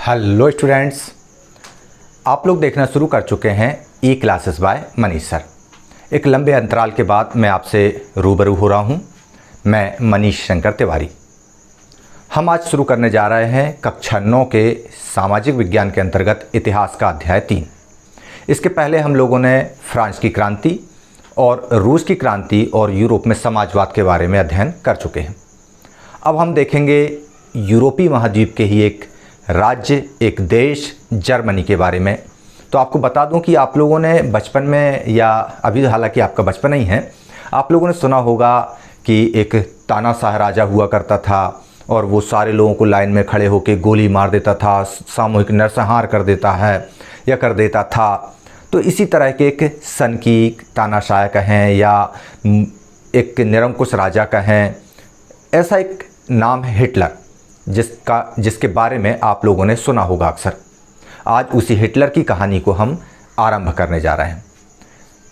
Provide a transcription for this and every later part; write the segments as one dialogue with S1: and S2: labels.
S1: Hello students, आप लोग देखना शुरू कर चुके हैं ई क्लासेस बाय मनीष सर। एक लंबे अंतराल के बाद मैं आपसे रूबरू हो रहा हूं। मैं मनीष शंकर तिवारी। हम आज शुरू करने जा रहे हैं कक्षा 9 के सामाजिक विज्ञान के अंतर्गत इतिहास का अध्याय 3। इसके पहले हम लोगों ने फ्रांस की क्रांति और रूस की क्रांति और यूरोप में समाजवाद के बारे में अध्ययन कर चुके हैं। अब हम देखेंगे यूरोपीय महाद्वीप के ही एक राज्य, एक देश जर्मनी के बारे में। तो आपको बता दूं कि आप लोगों ने बचपन में, या अभी हालांकि आपका बचपन नहीं है, आप लोगों ने सुना होगा कि एक तानाशाह राजा हुआ करता था और वो सारे लोगों को लाइन में खड़े होकर गोली मार देता था, सामूहिक नरसंहार कर देता है या कर देता था। तो इसी तरह के एक सन की तानाशाह कहें या एक निरंकुश राजा कहें, ऐसा एक नाम है हिटलर, जिसके बारे में आप लोगों ने सुना होगा अक्सर। आज उसी हिटलर की कहानी को हम आरंभ करने जा रहे हैं।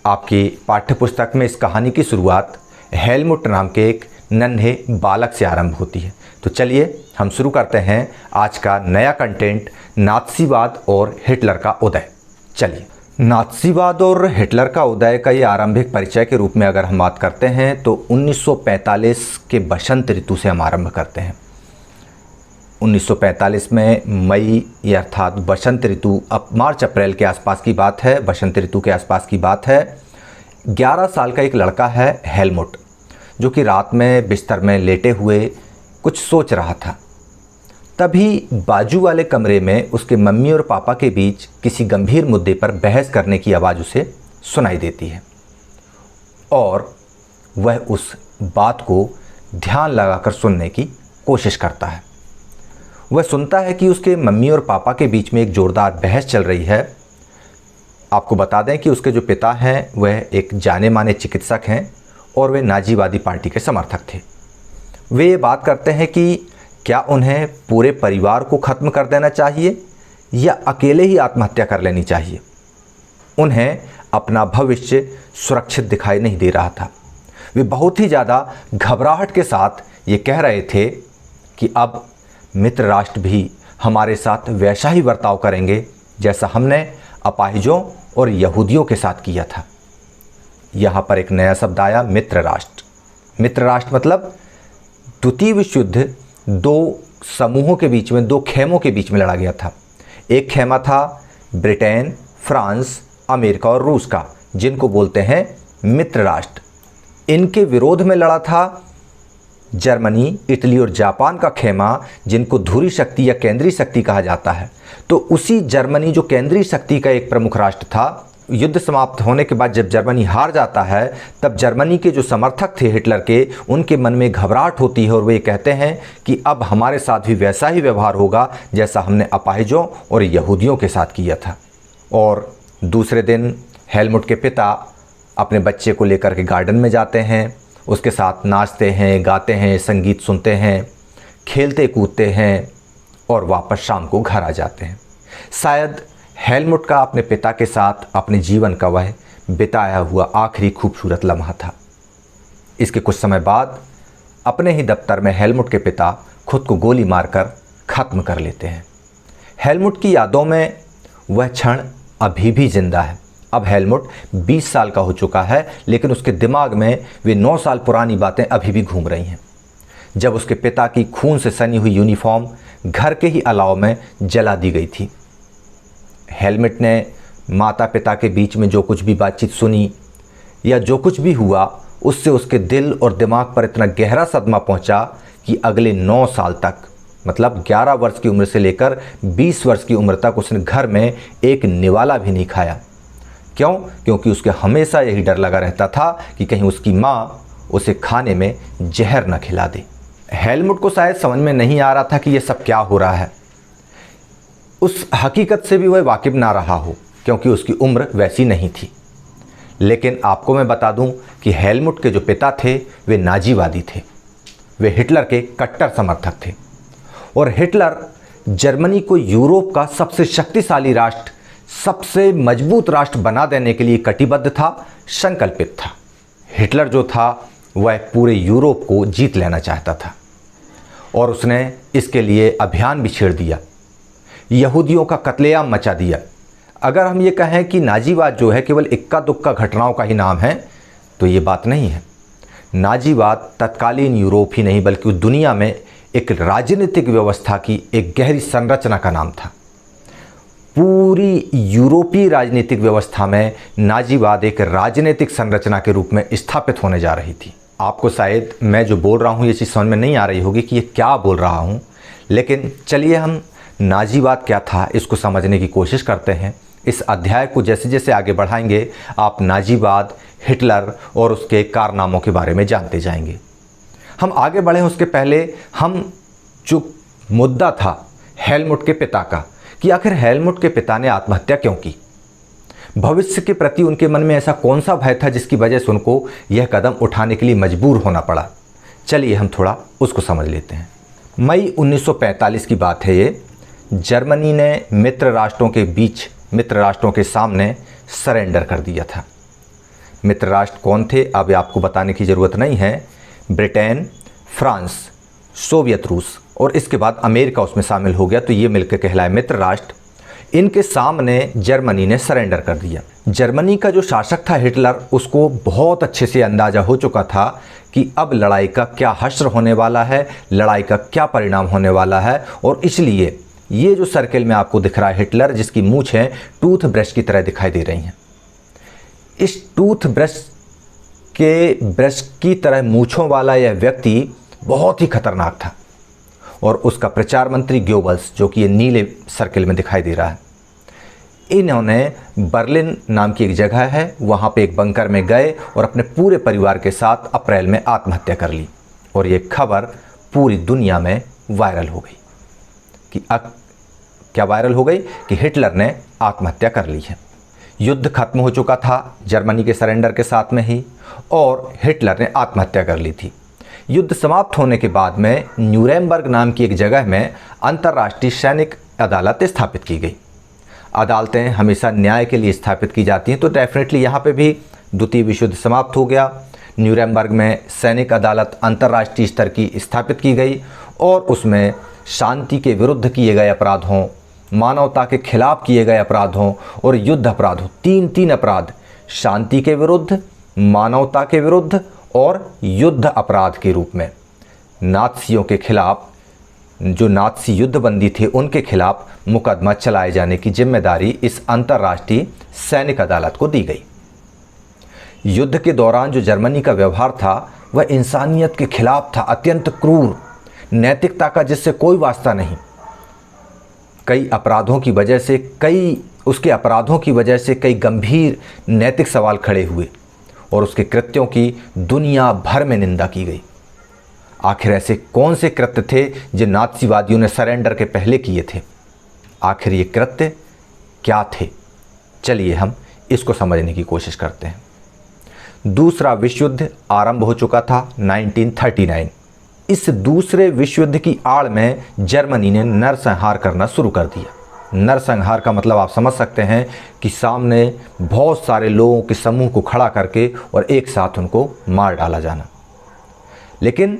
S1: आपकी पाठ्यपुस्तक में इस कहानी की शुरुआत हेलमुट नाम के एक नन्हे बालक से आरंभ होती है। तो चलिए हम शुरू करते हैं आज का नया कंटेंट, नात्सीवाद और हिटलर का उदय। चलिए, नात्सीवाद और हिटलर का उदय का ये आरंभिक परिचय के रूप में अगर हम बात करते हैं तो 1945 के बसंत ऋतु से हम आरंभ करते हैं। 1945 में मई या अर्थात बसंत ऋतु, अब मार्च अप्रैल के आसपास की बात है, बसंत ऋतु के आसपास की बात है। 11 साल का एक लड़का है हेलमुट, जो कि रात में बिस्तर में लेटे हुए कुछ सोच रहा था। तभी बाजू वाले कमरे में उसके मम्मी और पापा के बीच किसी गंभीर मुद्दे पर बहस करने की आवाज़ उसे सुनाई देती है और वह उस बात को ध्यान लगाकर सुनने की कोशिश करता है। वह सुनता है कि उसके मम्मी और पापा के बीच में एक जोरदार बहस चल रही है। आपको बता दें कि उसके जो पिता हैं वह एक जाने माने चिकित्सक हैं और वे नाजीवादी पार्टी के समर्थक थे। वे ये बात करते हैं कि क्या उन्हें पूरे परिवार को ख़त्म कर देना चाहिए या अकेले ही आत्महत्या कर लेनी चाहिए। उन्हें अपना भविष्य सुरक्षित दिखाई नहीं दे रहा था। वे बहुत ही ज़्यादा घबराहट के साथ ये कह रहे थे कि अब मित्र राष्ट्र भी हमारे साथ वैसा ही बर्ताव करेंगे जैसा हमने अपाहिजों और यहूदियों के साथ किया था। यहाँ पर एक नया शब्द आया, मित्र राष्ट्र। मित्र राष्ट्र मतलब द्वितीय विश्व युद्ध दो समूहों के बीच में, दो खेमों के बीच में लड़ा गया था। एक खेमा था ब्रिटेन, फ्रांस, अमेरिका और रूस का, जिनको बोलते हैं मित्र राष्ट्र। इनके विरोध में लड़ा था जर्मनी, इटली और जापान का खेमा, जिनको धुरी शक्ति या केंद्रीय शक्ति कहा जाता है। तो उसी जर्मनी, जो केंद्रीय शक्ति का एक प्रमुख राष्ट्र था, युद्ध समाप्त होने के बाद जब जर्मनी हार जाता है तब जर्मनी के जो समर्थक थे हिटलर के, उनके मन में घबराहट होती है और वे कहते हैं कि अब हमारे साथ भी वैसा ही व्यवहार होगा जैसा हमने अपाहिजों और यहूदियों के साथ किया था। और दूसरे दिन हेलमुट के पिता अपने बच्चे को लेकर के गार्डन में जाते हैं, उसके साथ नाचते हैं, गाते हैं, संगीत सुनते हैं, खेलते कूदते हैं और वापस शाम को घर आ जाते हैं। शायद हेलमुट का अपने पिता के साथ अपने जीवन का वह बिताया हुआ आखिरी खूबसूरत लम्हा था। इसके कुछ समय बाद अपने ही दफ्तर में हेलमुट के पिता खुद को गोली मारकर ख़त्म कर लेते हैं। हेलमुट की यादों में वह क्षण अभी भी जिंदा है। अब हेलमुट 20 साल का हो चुका है, लेकिन उसके दिमाग में वे 9 साल पुरानी बातें अभी भी घूम रही हैं, जब उसके पिता की खून से सनी हुई यूनिफॉर्म घर के ही अलाव में जला दी गई थी। हेलमुट ने माता पिता के बीच में जो कुछ भी बातचीत सुनी या जो कुछ भी हुआ, उससे उसके दिल और दिमाग पर इतना गहरा सदमा पहुंचा कि अगले 9 साल तक, मतलब 11 वर्ष की उम्र से लेकर 20 वर्ष की उम्र तक उसने घर में एक निवाला भी नहीं खाया। क्यों? क्योंकि उसके हमेशा यही डर लगा रहता था कि कहीं उसकी माँ उसे खाने में जहर न खिला दे। हेलमुट को शायद समझ में नहीं आ रहा था कि यह सब क्या हो रहा है। उस हकीकत से भी वह वाकिफ ना रहा हो, क्योंकि उसकी उम्र वैसी नहीं थी। लेकिन आपको मैं बता दूं कि हेलमुट के जो पिता थे वे नाजीवादी थे। वे हिटलर के कट्टर समर्थक थे और हिटलर जर्मनी को यूरोप का सबसे शक्तिशाली राष्ट्र, सबसे मजबूत राष्ट्र बना देने के लिए कटिबद्ध था, संकल्पित था। हिटलर जो था वह पूरे यूरोप को जीत लेना चाहता था और उसने इसके लिए अभियान भी छेड़ दिया। यहूदियों का कत्लेआम मचा दिया। अगर हम ये कहें कि नाजीवाद जो है केवल इक्का दुक्का घटनाओं का ही नाम है तो ये बात नहीं है। नाजीवाद तत्कालीन यूरोप ही नहीं बल्कि दुनिया में एक राजनीतिक व्यवस्था की एक गहरी संरचना का नाम था। पूरी यूरोपीय राजनीतिक व्यवस्था में नाजीवाद एक राजनीतिक संरचना के रूप में स्थापित होने जा रही थी। आपको शायद मैं जो बोल रहा हूँ ये चीज़ समझ में नहीं आ रही होगी कि ये क्या बोल रहा हूँ, लेकिन चलिए हम नाजीवाद क्या था इसको समझने की कोशिश करते हैं। इस अध्याय को जैसे जैसे आगे बढ़ाएंगे आप नाजीवाद, हिटलर और उसके कारनामों के बारे में जानते जाएंगे। हम आगे बढ़ें उसके पहले हम जो मुद्दा था हेलमुट के पिता का, कि आखिर हेलमुट के पिता ने आत्महत्या क्यों की, भविष्य के प्रति उनके मन में ऐसा कौन सा भय था जिसकी वजह से उनको यह कदम उठाने के लिए मजबूर होना पड़ा। चलिए हम थोड़ा उसको समझ लेते हैं। मई 1945 की बात है ये। जर्मनी ने मित्र राष्ट्रों के सामने सरेंडर कर दिया था। मित्र राष्ट्र कौन थे अब आपको बताने की ज़रूरत नहीं है। ब्रिटेन, फ्रांस, सोवियत रूस और इसके बाद अमेरिका उसमें शामिल हो गया, तो ये मिलकर कहलाए मित्र राष्ट्र। इनके सामने जर्मनी ने सरेंडर कर दिया। जर्मनी का जो शासक था हिटलर, उसको बहुत अच्छे से अंदाज़ा हो चुका था कि अब लड़ाई का क्या हश्र होने वाला है, लड़ाई का क्या परिणाम होने वाला है। और इसलिए ये जो सर्किल में आपको दिख रहा है हिटलर, जिसकी मूंछें टूथ ब्रश की तरह दिखाई दे रही हैं, इस टूथ ब्रश की तरह मूंछों वाला यह व्यक्ति बहुत ही खतरनाक था। और उसका प्रचार मंत्री गोबल्स, जो कि ये नीले सर्किल में दिखाई दे रहा है, इन्होंने बर्लिन नाम की एक जगह है वहाँ पे एक बंकर में गए और अपने पूरे परिवार के साथ अप्रैल में आत्महत्या कर ली। और ये खबर पूरी दुनिया में वायरल हो गई कि क्या वायरल हो गई कि हिटलर ने आत्महत्या कर ली है। युद्ध खत्म हो चुका था जर्मनी के सरेंडर के साथ में ही, और हिटलर ने आत्महत्या कर ली थी। युद्ध समाप्त होने के बाद में न्यूरेमबर्ग नाम की एक जगह में अंतर्राष्ट्रीय सैनिक अदालत स्थापित की गई। अदालतें हमेशा न्याय के लिए स्थापित की जाती हैं, तो डेफिनेटली यहाँ पे भी द्वितीय विश्व युद्ध समाप्त हो गया। न्यूरेमबर्ग में सैनिक अदालत अंतर्राष्ट्रीय स्तर की स्थापित की गई और उसमें शांति के विरुद्ध किए गए अपराधों, मानवता के खिलाफ किए गए अपराधों और युद्ध अपराधों, तीन अपराध, शांति के विरुद्ध, मानवता के विरुद्ध और युद्ध अपराध के रूप में नात्सियों के खिलाफ, जो नात्सी युद्धबंदी थे उनके खिलाफ मुकदमा चलाए जाने की जिम्मेदारी इस अंतर्राष्ट्रीय सैनिक अदालत को दी गई। युद्ध के दौरान जो जर्मनी का व्यवहार था वह इंसानियत के खिलाफ था, अत्यंत क्रूर, नैतिकता का जिससे कोई वास्ता नहीं। कई अपराधों की वजह से कई गंभीर नैतिक सवाल खड़े हुए और उसके कृत्यों की दुनिया भर में निंदा की गई। आखिर ऐसे कौन से कृत्य थे जो नात्सीवादियों ने सरेंडर के पहले किए थे? आखिर ये कृत्य क्या थे? चलिए हम इसको समझने की कोशिश करते हैं। दूसरा विश्व युद्ध आरंभ हो चुका था 1939। इस दूसरे विश्व युद्ध की आड़ में जर्मनी ने नरसंहार करना शुरू कर दिया। नरसंहार का मतलब आप समझ सकते हैं कि सामने बहुत सारे लोगों के समूह को खड़ा करके और एक साथ उनको मार डाला जाना। लेकिन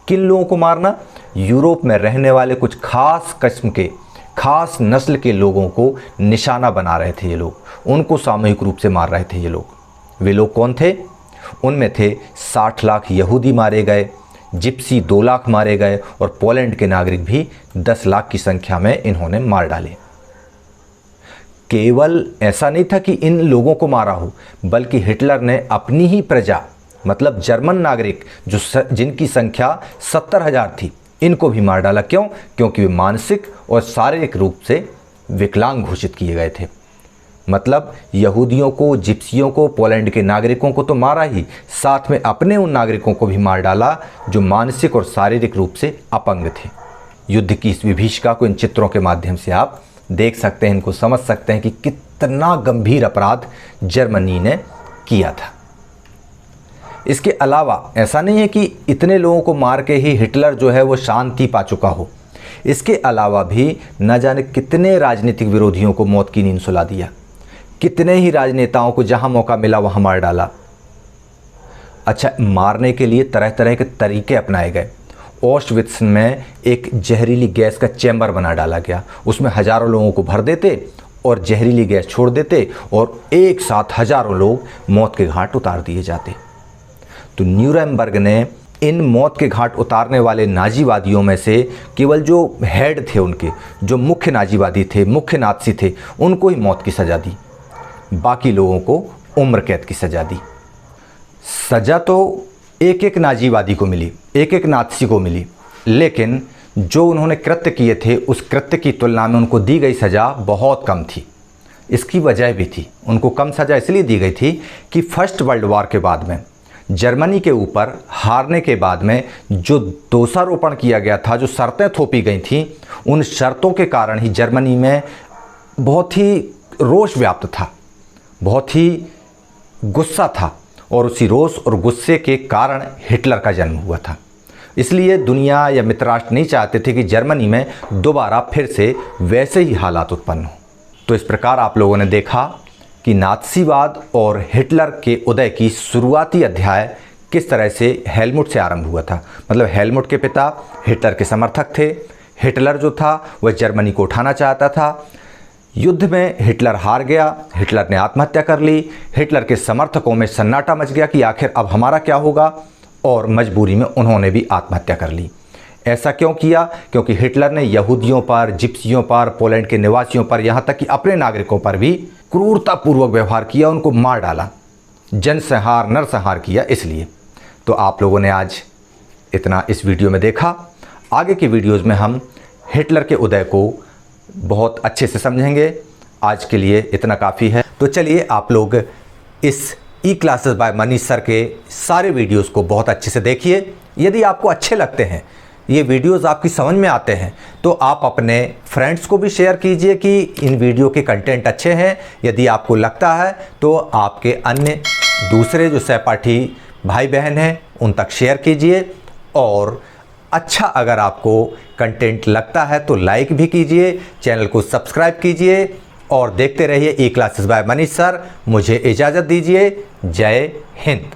S1: किन लोगों को मारना? यूरोप में रहने वाले कुछ खास किस्म के, खास नस्ल के लोगों को निशाना बना रहे थे ये लोग, उनको सामूहिक रूप से मार रहे थे ये लोग। वे लोग कौन थे? उनमें थे 60 लाख यहूदी मारे गए, जिप्सी 2 लाख मारे गए और पोलैंड के नागरिक भी 10 लाख की संख्या में इन्होंने मार डाले। केवल ऐसा नहीं था कि इन लोगों को मारा हो, बल्कि हिटलर ने अपनी ही प्रजा, मतलब जर्मन नागरिक जिनकी संख्या 70,000 थी, इनको भी मार डाला। क्यों? क्योंकि वे मानसिक और शारीरिक रूप से विकलांग घोषित किए गए थे। मतलब यहूदियों को, जिप्सियों को, पोलैंड के नागरिकों को तो मारा ही, साथ में अपने उन नागरिकों को भी मार डाला जो मानसिक और शारीरिक रूप से अपंग थे। युद्ध की इस विभीषिका को इन चित्रों के माध्यम से आप देख सकते हैं, इनको समझ सकते हैं कि कितना गंभीर अपराध जर्मनी ने किया था। इसके अलावा ऐसा नहीं है कि इतने लोगों को मार के ही हिटलर जो है वो शांति पा चुका हो। इसके अलावा भी न जाने कितने राजनीतिक विरोधियों को मौत की नींद सुला दिया, कितने ही राजनेताओं को जहां मौका मिला वहां मार डाला। अच्छा, मारने के लिए तरह तरह के तरीके अपनाए गए ऑश्विट्ज़ में एक जहरीली गैस का चैम्बर बना डाला गया। उसमें हज़ारों लोगों को भर देते और जहरीली गैस छोड़ देते और एक साथ हज़ारों लोग मौत के घाट उतार दिए जाते। तो न्यूरेमबर्ग ने इन मौत के घाट उतारने वाले नाजीवादियों में से केवल जो हेड थे, उनके जो मुख्य नाजीवादी थे, मुख्य नाज़ी थे, उनको ही मौत की सज़ा दी। बाकी लोगों को उम्र कैद की सज़ा दी। सज़ा तो एक एक नाजीवादी को मिली, एक एक नाज़ी को मिली, लेकिन जो उन्होंने कृत्य किए थे उस कृत्य की तुलना में उनको दी गई सज़ा बहुत कम थी। इसकी वजह भी थी। उनको कम सज़ा इसलिए दी गई थी कि फर्स्ट वर्ल्ड वॉर के बाद में जर्मनी के ऊपर हारने के बाद में जो दोषारोपण किया गया था, जो शर्तें थोपी गई थीं, उन शर्तों के कारण ही जर्मनी में बहुत ही रोष व्याप्त था, बहुत ही गुस्सा था और उसी रोष और गुस्से के कारण हिटलर का जन्म हुआ था। इसलिए दुनिया या मित्रराष्ट्र नहीं चाहते थे कि जर्मनी में दोबारा फिर से वैसे ही हालात उत्पन्न हो। तो इस प्रकार आप लोगों ने देखा कि नाज़ीवाद और हिटलर के उदय की शुरुआती अध्याय किस तरह से हेलमुट से आरंभ हुआ था। मतलब हेलमुट के पिता हिटलर के समर्थक थे। हिटलर जो था वह जर्मनी को उठाना चाहता था। युद्ध में हिटलर हार गया, हिटलर ने आत्महत्या कर ली। हिटलर के समर्थकों में सन्नाटा मच गया कि आखिर अब हमारा क्या होगा, और मजबूरी में उन्होंने भी आत्महत्या कर ली। ऐसा क्यों किया? क्योंकि हिटलर ने यहूदियों पर, जिप्सियों पर, पोलैंड के निवासियों पर, यहाँ तक कि अपने नागरिकों पर भी क्रूरतापूर्वक व्यवहार किया, उनको मार डाला, जनसंहार, नरसंहार किया। इसलिए तो आप लोगों ने आज इतना इस वीडियो में देखा। आगे की वीडियोज़ में हम हिटलर के उदय को बहुत अच्छे से समझेंगे। आज के लिए इतना काफ़ी है। तो चलिए आप लोग इस ई क्लासेस बाय मनीष सर के सारे वीडियोस को बहुत अच्छे से देखिए। यदि आपको अच्छे लगते हैं, ये वीडियोस आपकी समझ में आते हैं, तो आप अपने फ्रेंड्स को भी शेयर कीजिए कि इन वीडियो के कंटेंट अच्छे हैं। यदि आपको लगता है तो आपके अन्य दूसरे जो सहपाठी भाई बहन हैं उन तक शेयर कीजिए। और अच्छा अगर आपको कंटेंट लगता है तो लाइक भी कीजिए, चैनल को सब्सक्राइब कीजिए और देखते रहिए ई क्लासेस बाय मनीष सर। मुझे इजाज़त दीजिए। जय हिंद।